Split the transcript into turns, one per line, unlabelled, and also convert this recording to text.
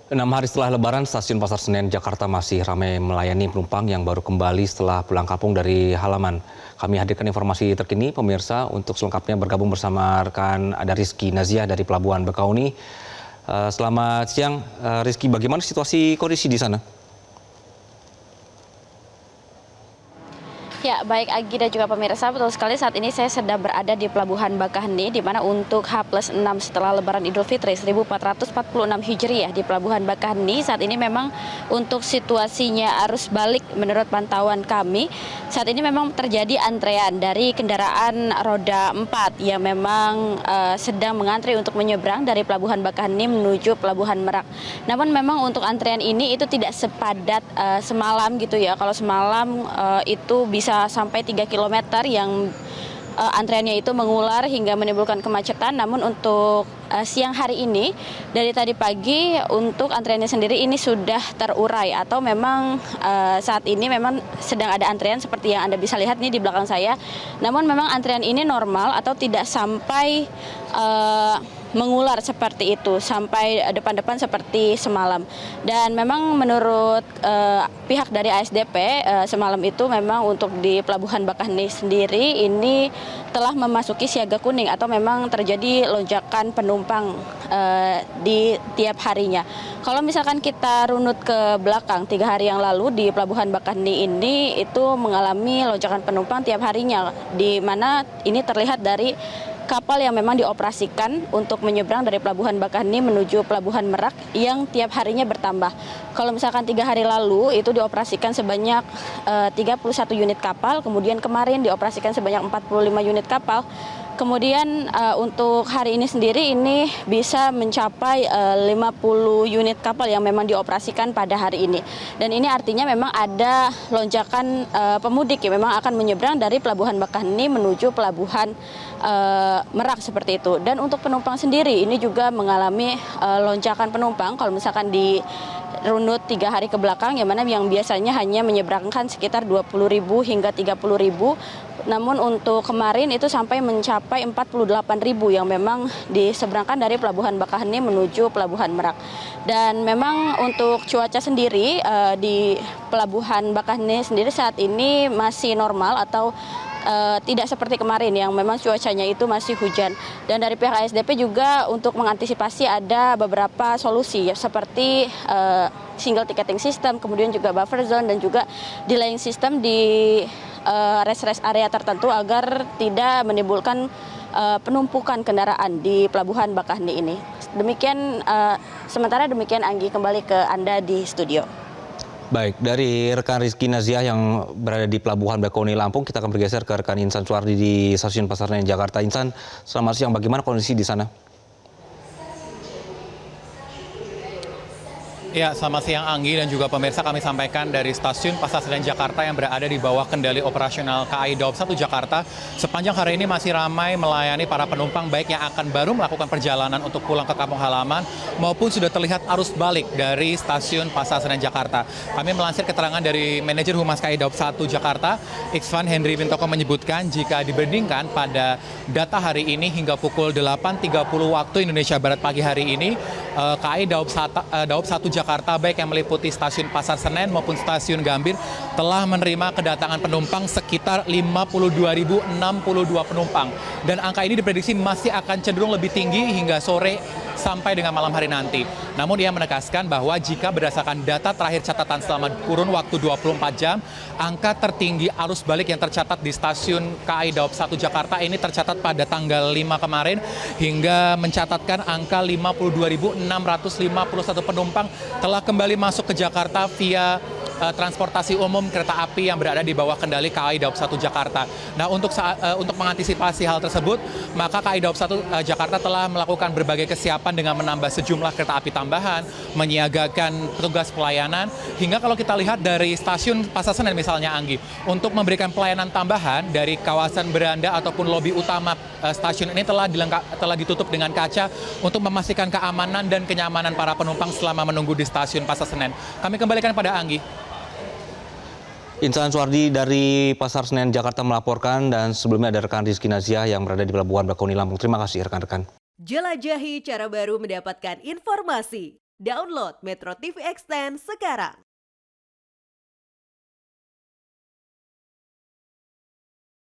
6 hari setelah Lebaran, stasiun Pasar Senen Jakarta masih ramai melayani penumpang yang baru kembali setelah pulang kampung dari halaman. Kami hadirkan informasi terkini, pemirsa. Untuk selengkapnya bergabung bersama rekan ada Rizky Naziah dari Pelabuhan Bakauni. Selamat siang, Rizky. Bagaimana situasi kondisi di sana?
Ya, baik Agi dan juga pemirsa, betul sekali saat ini saya sedang berada di Pelabuhan Bakaheni, di mana untuk H+6 setelah Lebaran Idul Fitri 1446 Hijriah di Pelabuhan Bakaheni, saat ini memang untuk situasinya arus balik menurut pantauan kami, saat ini memang terjadi antrean dari kendaraan roda 4 yang memang sedang mengantri untuk menyeberang dari Pelabuhan Bakaheni menuju Pelabuhan Merak. Namun memang untuk antrean ini itu tidak sepadat semalam gitu ya. Kalau semalam itu bisa sampai 3 km yang antreannya itu mengular hingga menimbulkan kemacetan. Namun untuk siang hari ini dari tadi pagi untuk antreannya sendiri ini sudah terurai atau memang saat ini memang sedang ada antrean seperti yang Anda bisa lihat nih di belakang saya. Namun memang antrean ini normal atau tidak sampai mengular seperti itu sampai depan-depan seperti semalam. Dan memang menurut pihak dari ASDP semalam itu memang untuk di Pelabuhan Bakaheni sendiri ini telah memasuki siaga kuning atau memang terjadi lonjakan penumpang di tiap harinya. Kalau misalkan kita runut ke belakang 3 hari yang lalu di Pelabuhan Bakaheni ini itu mengalami lonjakan penumpang tiap harinya, di mana ini terlihat dari kapal yang memang dioperasikan untuk menyeberang dari Pelabuhan Bakaheni menuju Pelabuhan Merak yang tiap harinya bertambah. Kalau misalkan 3 hari lalu itu dioperasikan sebanyak 31 unit kapal, kemudian kemarin dioperasikan sebanyak 45 unit kapal. Kemudian untuk hari ini sendiri ini bisa mencapai 50 unit kapal yang memang dioperasikan pada hari ini. Dan ini artinya memang ada lonjakan pemudik yang memang akan menyeberang dari Pelabuhan Bakaheni menuju Pelabuhan Merak seperti itu. Dan untuk penumpang sendiri ini juga mengalami lonjakan penumpang kalau misalkan di runut 3 hari ke belakang yang mana yang biasanya hanya menyeberangkan sekitar 20.000 hingga 30.000. Namun untuk kemarin itu sampai mencapai 48.000 yang memang diseberangkan dari Pelabuhan Bakaheni menuju Pelabuhan Merak. Dan memang untuk cuaca sendiri di Pelabuhan Bakaheni sendiri saat ini masih normal atau tidak seperti kemarin yang memang cuacanya itu masih hujan. Dan dari pihak ASDP juga untuk mengantisipasi ada beberapa solusi ya, seperti single ticketing system, kemudian juga buffer zone dan juga delaying system di rest area tertentu agar tidak menimbulkan penumpukan kendaraan di Pelabuhan Bakaheni ini. Demikian sementara demikian Anggi, kembali ke Anda di studio.
Baik, dari rekan Rizky Naziah yang berada di Pelabuhan Bakauni Lampung, kita akan bergeser ke rekan Insan Suwardi di Stasiun Pasar Senen Jakarta. Insan, selamat siang. Bagaimana kondisi di sana?
Ya, selamat siang Anggi dan juga pemirsa, kami sampaikan dari Stasiun Pasar Senen Jakarta yang berada di bawah kendali operasional KAI Daob 1 Jakarta. Sepanjang hari ini masih ramai melayani para penumpang baik yang akan baru melakukan perjalanan untuk pulang ke kampung halaman maupun sudah terlihat arus balik dari Stasiun Pasar Senen Jakarta. Kami melansir keterangan dari manajer Humas KAI Daob 1 Jakarta, Iksvan Henry Bintoko, menyebutkan jika dibandingkan pada data hari ini hingga pukul 8.30 waktu Indonesia Barat pagi hari ini, KAI Daob 1 Jakarta baik yang meliputi Stasiun Pasar Senen maupun Stasiun Gambir telah menerima kedatangan penumpang sekitar 52.062 penumpang. Dan angka ini diprediksi masih akan cenderung lebih tinggi hingga sore sampai dengan malam hari nanti. Namun ia menegaskan bahwa jika berdasarkan data terakhir catatan selama kurun waktu 24 jam, angka tertinggi arus balik yang tercatat di Stasiun KAI Daob 1 Jakarta ini tercatat pada tanggal 5 kemarin hingga mencatatkan angka 52.651 penumpang telah kembali masuk ke Jakarta via transportasi umum kereta api yang berada di bawah kendali KAI Daob 1 Jakarta. Nah, untuk mengantisipasi hal tersebut, maka KAI Daob 1 Jakarta telah melakukan berbagai kesiapan dengan menambah sejumlah kereta api tambahan, menyiagakan petugas pelayanan, hingga kalau kita lihat dari Stasiun Pasar Senen misalnya Anggi, untuk memberikan pelayanan tambahan dari kawasan beranda ataupun lobi utama stasiun ini telah ditutup dengan kaca untuk memastikan keamanan dan kenyamanan para penumpang selama menunggu di Stasiun Pasar Senen. Kami kembalikan pada Anggi.
Insan Suwardi dari Pasar Senen Jakarta melaporkan, dan sebelumnya ada rekan Rizky Naziah yang berada di Pelabuhan Bakauni Lampung. Terima kasih rekan-rekan.
Jelajahi cara baru mendapatkan informasi. Download Metro TV Extend sekarang.